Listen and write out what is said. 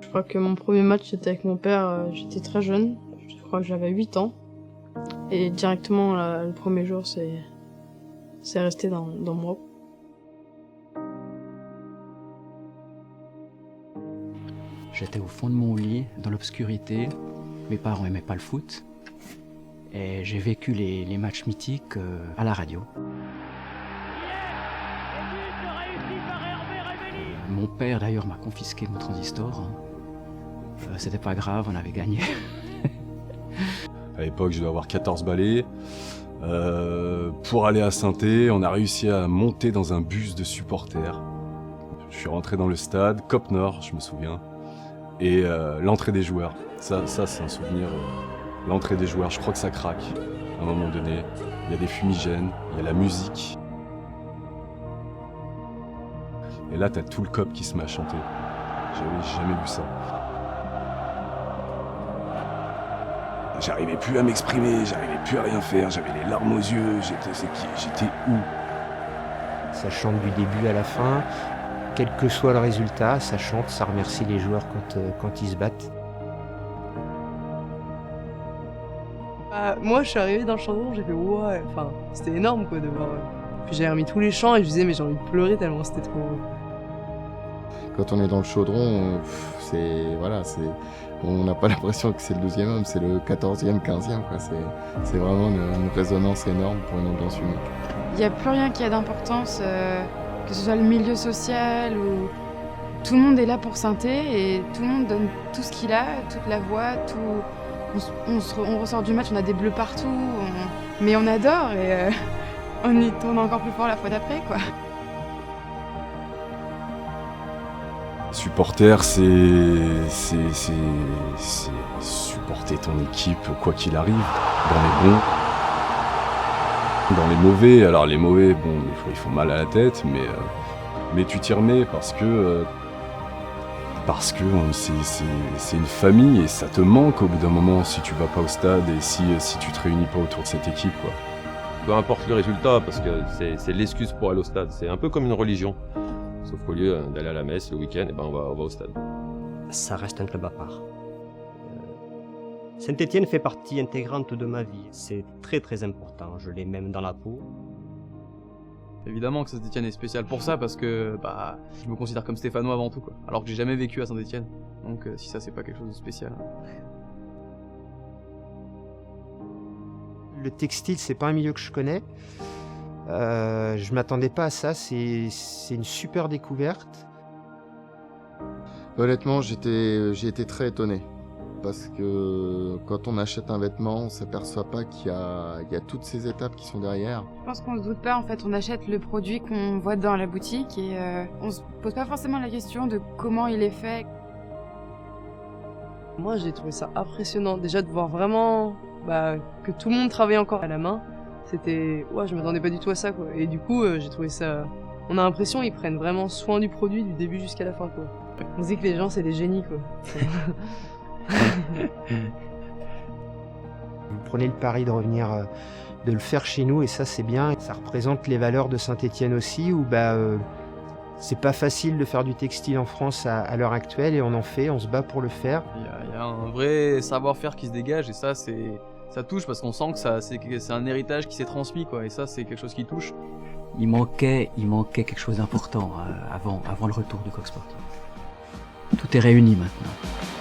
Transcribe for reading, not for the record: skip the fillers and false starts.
Je crois que mon premier match c'était avec mon père, j'étais très jeune, je crois que j'avais 8 ans. Et directement le premier jour c'est resté dans moi. J'étais au fond de mon lit, dans l'obscurité. Mes parents n'aimaient pas le foot. Et j'ai vécu les matchs mythiques à la radio. Mon père d'ailleurs m'a confisqué mon transistor. C'était pas grave, on avait gagné. À l'époque, je devais avoir 14 balais. Pour aller à Saint-Étienne, on a réussi à monter dans un bus de supporters. Je suis rentré dans le stade, Cop Nord, je me souviens. Et l'entrée des joueurs, ça c'est un souvenir. L'entrée des joueurs, je crois que ça craque à un moment donné. Il y a des fumigènes, il y a la musique. Et là, t'as tout le Cop qui se met à chanter. J'avais jamais vu ça. J'arrivais plus à m'exprimer, j'arrivais plus à rien faire, j'avais les larmes aux yeux, j'étais où? Ça chante du début à la fin, quel que soit le résultat, ça chante, ça remercie les joueurs quand ils se battent. Moi je suis arrivée dans le Chaudron, j'ai fait ouais, enfin c'était énorme quoi de voir. Puis j'ai remis tous les chants et je disais mais j'ai envie de pleurer tellement c'était trop. Quand on est dans le Chaudron, on n'a pas l'impression que c'est le 12e homme, c'est le 14e, 15e. Quoi. C'est vraiment une résonance énorme pour une ambiance unique. Il n'y a plus rien qui a d'importance, que ce soit le milieu social ou... Tout le monde est là pour Saint-Étienne et tout le monde donne tout ce qu'il a, toute la voix, tout... On ressort du match, on a des bleus partout, mais on adore et on y tourne encore plus fort la fois d'après, quoi. Supporter, c'est supporter ton équipe quoi qu'il arrive, dans les bons, dans les mauvais. Alors les mauvais, bon, ils font mal à la tête, mais tu t'y remets parce que c'est une famille et ça te manque au bout d'un moment si tu vas pas au stade et si tu te réunis pas autour de cette équipe, quoi. Peu importe le résultat, parce que c'est l'excuse pour aller au stade. C'est un peu comme une religion. Sauf qu'au lieu d'aller à la messe le week-end, on va au stade. Ça reste un club à part. Saint-Étienne fait partie intégrante de ma vie. C'est très très important. Je l'ai même dans la peau. Évidemment que Saint-Étienne est spécial pour ça parce que je me considère comme stéphanois avant tout, quoi. Alors que j'ai jamais vécu à Saint-Étienne. Donc si ça c'est pas quelque chose de spécial. Le textile, c'est pas un milieu que je connais. Je m'attendais pas à ça, c'est une super découverte. Honnêtement, j'ai été très étonné. Parce que quand on achète un vêtement, on s'aperçoit pas qu'il y a toutes ces étapes qui sont derrière. Je pense qu'on se doute pas, en fait, on achète le produit qu'on voit dans la boutique et on se pose pas forcément la question de comment il est fait. Moi j'ai trouvé ça impressionnant déjà de voir vraiment que tout le monde travaille encore à la main. C'était... je m'attendais pas du tout à ça, quoi. Et du coup, j'ai trouvé ça... On a l'impression qu'ils prennent vraiment soin du produit du début jusqu'à la fin, quoi. On se dit que les gens, c'est des génies, quoi. Vous prenez le pari de revenir, de le faire chez nous, et ça, c'est bien. Ça représente les valeurs de Saint-Étienne aussi, où c'est pas facile de faire du textile en France à l'heure actuelle, et on en fait, on se bat pour le faire. Il y a un vrai savoir-faire qui se dégage, et ça touche parce qu'on sent que c'est un héritage qui s'est transmis, quoi, et ça c'est quelque chose qui touche. Il manquait quelque chose d'important avant le retour du Coq Sportif. Tout est réuni maintenant.